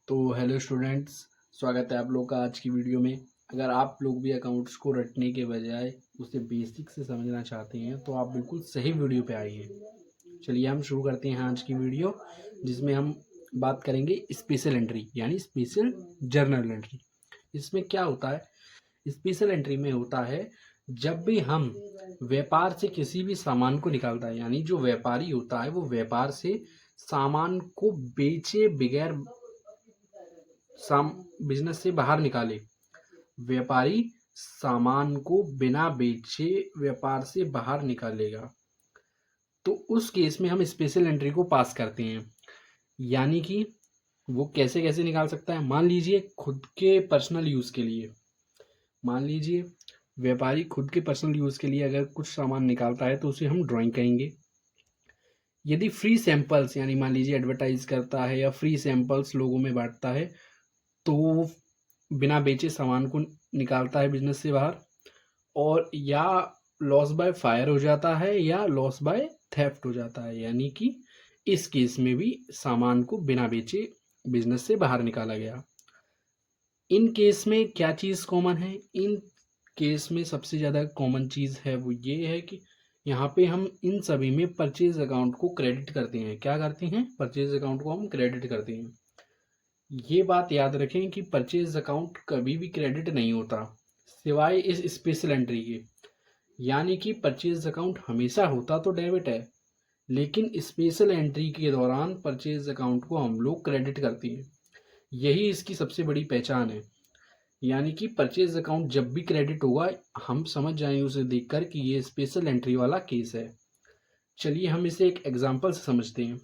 तो hello students, स्वागत है आप लोग का आज की वीडियो में। अगर आप लोग भी अकाउंट्स को रटने के बजाय उसे बेसिक से समझना चाहते हैं तो आप बिल्कुल सही वीडियो पे आइए। चलिए हम शुरू करते हैं आज की वीडियो, जिसमें हम बात करेंगे स्पेशल एंट्री यानी स्पेशल जर्नल एंट्री। इसमें क्या होता है? स्पेशल एंट्री में होता है जब भी हम व्यापार से किसी भी सामान को निकालता है, यानी जो व्यापारी होता है वो व्यापार से सामान को बेचे बगैर बिजनेस से बाहर निकाले। व्यापारी सामान को बिना बेचे व्यापार से बाहर निकालेगा तो उस केस में हम स्पेशल एंट्री को पास करते हैं। यानी कि वो कैसे कैसे निकाल सकता है? मान लीजिए खुद के पर्सनल यूज़ के लिए, मान लीजिए व्यापारी खुद के पर्सनल यूज़ के लिए अगर कुछ सामान निकालता है तो उसे हम ड्राइंग कहेंगे। यदि फ्री सैंपल्स यानी मान लीजिए एडवर्टाइज करता है या फ्री सैंपल्स लोगों में बांटता है तो वो बिना बेचे सामान को निकालता है बिजनेस से बाहर, और या लॉस बाय फायर हो जाता है या लॉस बाय थेफ्ट हो जाता है। यानी कि इस केस में भी सामान को बिना बेचे बिजनेस से बाहर निकाला गया। इन केस में क्या चीज़ कॉमन है? इन केस में सबसे ज़्यादा कॉमन चीज़ है वो ये है कि यहाँ पे हम इन सभी में परचेज अकाउंट को क्रेडिट करते हैं। क्या करते हैं? परचेज अकाउंट को हम क्रेडिट करते हैं। ये बात याद रखें कि परचेज अकाउंट कभी भी क्रेडिट नहीं होता सिवाय इस स्पेशल एंट्री के। यानी कि परचेज अकाउंट हमेशा होता तो डेबिट है, लेकिन स्पेशल एंट्री के दौरान परचेज अकाउंट को हम लोग क्रेडिट करते हैं। यही इसकी सबसे बड़ी पहचान है। यानी कि परचेज अकाउंट जब भी क्रेडिट होगा हम समझ जाएंगे उसे देखकर कि ये स्पेशल एंट्री वाला केस है। चलिए हम इसे एक एग्जांपल से समझते हैं।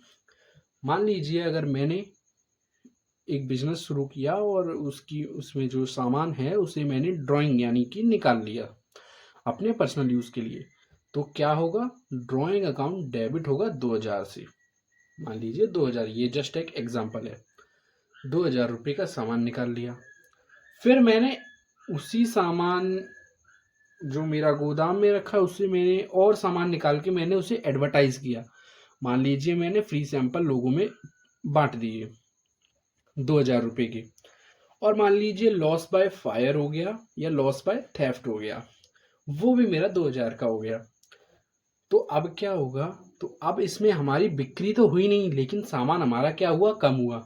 मान लीजिए अगर मैंने एक बिजनेस शुरू किया और उसमें जो सामान है उसे मैंने ड्राइंग यानी कि निकाल लिया अपने पर्सनल यूज़ के लिए, तो क्या होगा? ड्राइंग अकाउंट डेबिट होगा 2000 से। मान लीजिए 2000, ये जस्ट एक एग्जांपल है। 2000 रुपये का सामान निकाल लिया। फिर मैंने उसी सामान जो मेरा गोदाम में रखा उससे मैंने और सामान निकाल के मैंने उसे एडवर्टाइज किया। मान लीजिए मैंने फ्री सैंपल लोगों में बांट दिए 2000 रुपये के, और मान लीजिए लॉस बाय फायर हो गया या लॉस बाय थेफ्ट हो गया, वो भी मेरा 2000 का हो गया। तो अब क्या होगा? तो अब इसमें हमारी बिक्री तो हुई नहीं, लेकिन सामान हमारा क्या हुआ? कम हुआ।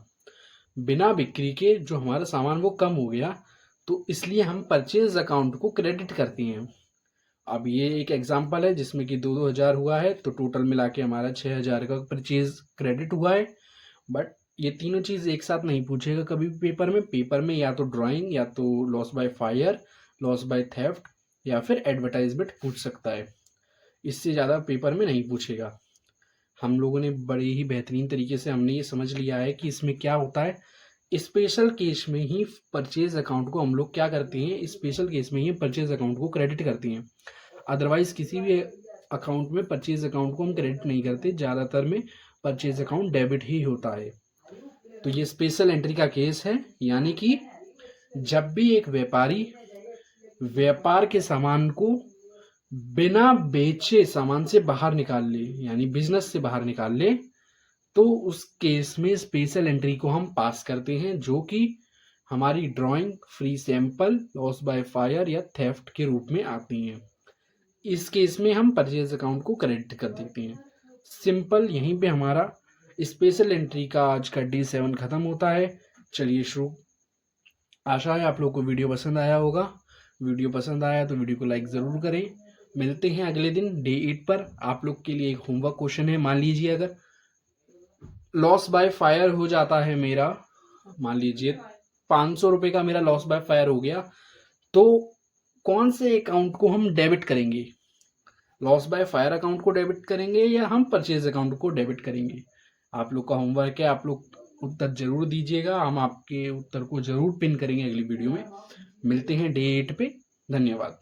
बिना बिक्री के जो हमारा सामान वो कम हो गया, तो इसलिए हम परचेज अकाउंट को क्रेडिट करते हैं। अब ये एक एग्जांपल है जिसमें कि 2-2000 हुआ है, तो टोटल मिला के हमारा 6000 का परचेज क्रेडिट हुआ है। बट ये तीनों चीज़ एक साथ नहीं पूछेगा कभी भी पेपर में या तो ड्राइंग या तो loss by fire, loss by theft या फिर एडवर्टाइजमेंट पूछ सकता है। इससे ज़्यादा पेपर में नहीं पूछेगा। हम लोगों ने बड़े ही बेहतरीन तरीके से हमने ये समझ लिया है कि इसमें क्या होता है। स्पेशल केस में ही परचेज अकाउंट को हम लोग क्या करते हैं? स्पेशल केस में ही परचेज अकाउंट को क्रेडिट करते हैं। अदरवाइज किसी भी अकाउंट में परचेज अकाउंट को हम क्रेडिट नहीं करते। ज़्यादातर में परचेज अकाउंट डेबिट ही होता है। तो ये स्पेशल एंट्री का केस है। यानी कि जब भी एक व्यापारी व्यापार के सामान को बिना बेचे सामान से बाहर निकाल ले, यानी बिजनेस से बाहर निकाल ले, तो उस केस में स्पेशल एंट्री को हम पास करते हैं, जो कि हमारी drawing, free sample, loss by fire या थेफ्ट के रूप में आती हैं। इस केस में हम परचेज अकाउंट को क्रेडिट कर देते हैं। सिंपल, यहीं पे हमारा स्पेशल एंट्री का आज का डे 7 खत्म होता है। चलिए शुरू। आशा है आप लोग को वीडियो पसंद आया होगा। वीडियो पसंद आया तो वीडियो को लाइक ज़रूर करें। मिलते हैं अगले दिन डे 8 पर। आप लोग के लिए एक होमवर्क क्वेश्चन है। मान लीजिए अगर लॉस बाय फायर हो जाता है मेरा, मान लीजिए 500 रुपये का मेरा लॉस बाय फायर हो गया, तो कौन से अकाउंट को हम डेबिट करेंगे? लॉस बाय फायर अकाउंट को डेबिट करेंगे या हम परचेज अकाउंट को डेबिट करेंगे? आप लोग का होमवर्क है, आप लोग उत्तर जरूर दीजिएगा। हम आपके उत्तर को जरूर पिन करेंगे अगली वीडियो में। मिलते हैं डे 8 पे। धन्यवाद।